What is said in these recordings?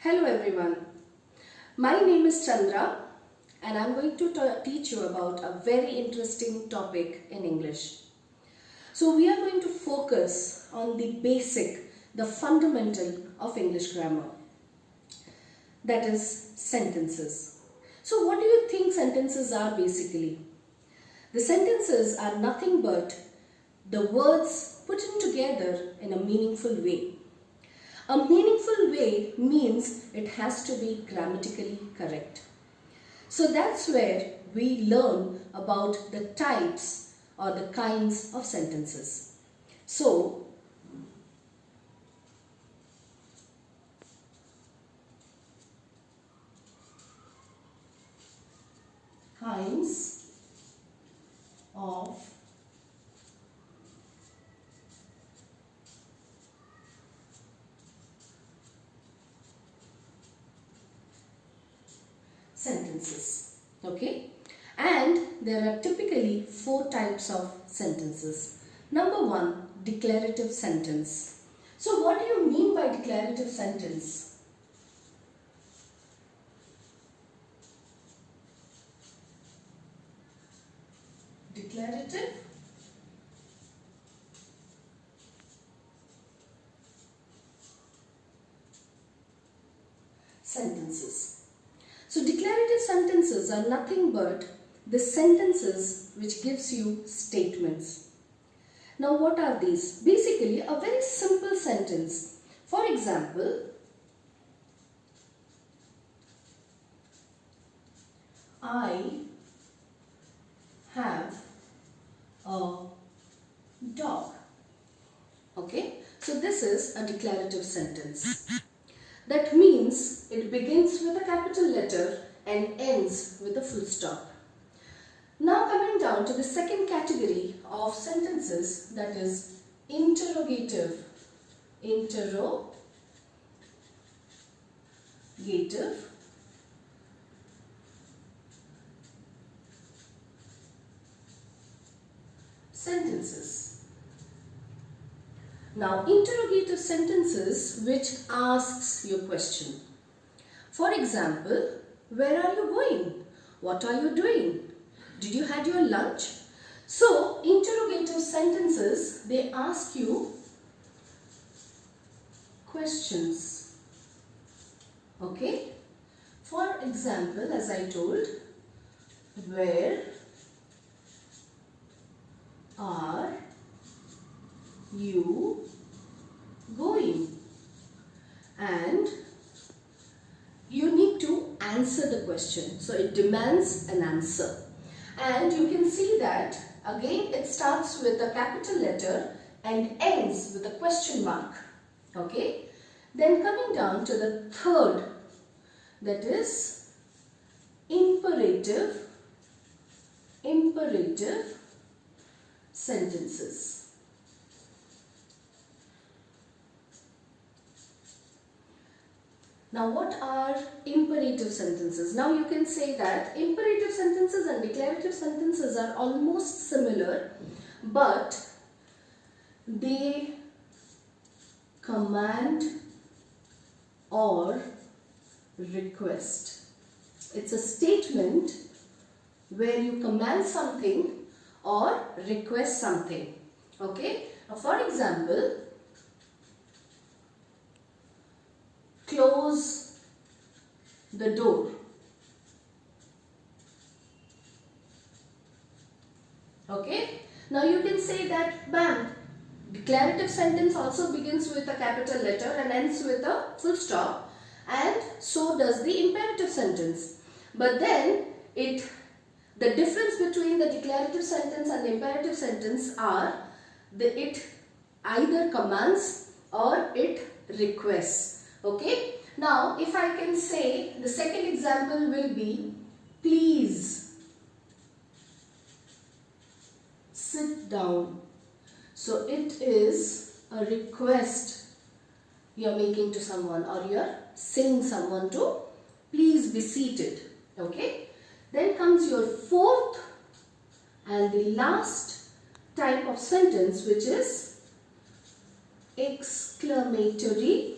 Hello everyone, my name is Chandra and I'm going to teach you about a very interesting topic in English. So we are going to focus on the basic, the fundamental of English grammar, that is sentences. So what do you think sentences are basically? The sentences are nothing but the words put in together in a meaningful way. A meaningful way means it has to be grammatically correct. So that's where we learn about the types or the kinds of sentences. So, kinds of sentences. Okay, and there are typically 4 types of sentences. Number 1, declarative sentence. So what do you mean by declarative sentence? Declarative sentences. So declarative sentences are nothing but the sentences which gives you statements. Now what are these? Basically a very simple sentence. For example, I have a dog. Okay, so this is a declarative sentence. That means it begins with a capital letter and ends with a full stop. Now coming down to the second category of sentences, that is interrogative. Interrogative sentences. Now, interrogative sentences which asks you a question. For example, where are you going? What are you doing? Did you had your lunch? So, interrogative sentences, they ask you questions. Okay? For example, as I told, where are you going? And you need to answer the question. So it demands an answer. And you can see that again it starts with a capital letter and ends with a question mark. Okay. Then coming down to the third, that is imperative sentences. Now what are imperative sentences? Now you can say that imperative sentences and declarative sentences are almost similar, but they command or request. It's a statement where you command something or request something. Okay? Now for example, close the door. Okay. Now you can say that bam. Declarative sentence also begins with a capital letter and ends with a full stop, and so does the imperative sentence. But then the difference between the declarative sentence and the imperative sentence are it either commands or it requests. Okay. Now, if I can say, the second example will be, please sit down. So, it is a request you are making to someone, or you are saying someone to please be seated. Okay. Then comes your fourth and the last type of sentence, which is exclamatory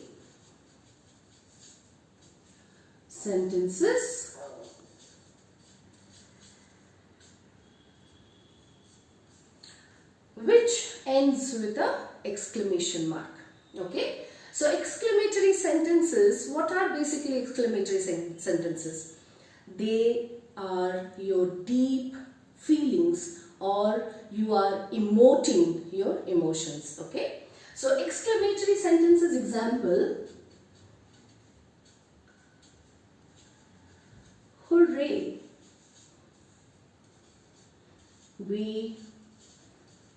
sentences which ends with a exclamation mark. Okay, so exclamatory sentences, what are basically exclamatory sentences? They are your deep feelings, or you are emoting your emotions. Okay, so exclamatory sentences example: hooray, we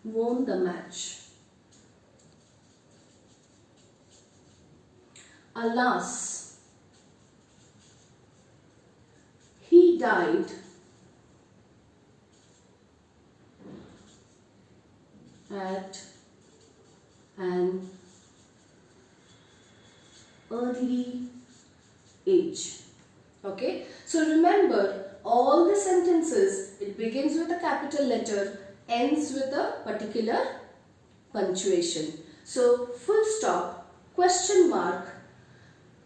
won the match. Alas, he died at an early age. Okay, so remember, all the sentences, it begins with a capital letter, ends with a particular punctuation. So full stop, question mark,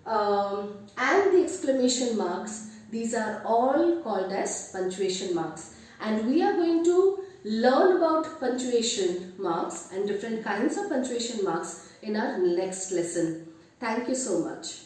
and the exclamation marks, these are all called as punctuation marks. And we are going to learn about punctuation marks and different kinds of punctuation marks in our next lesson. Thank you so much.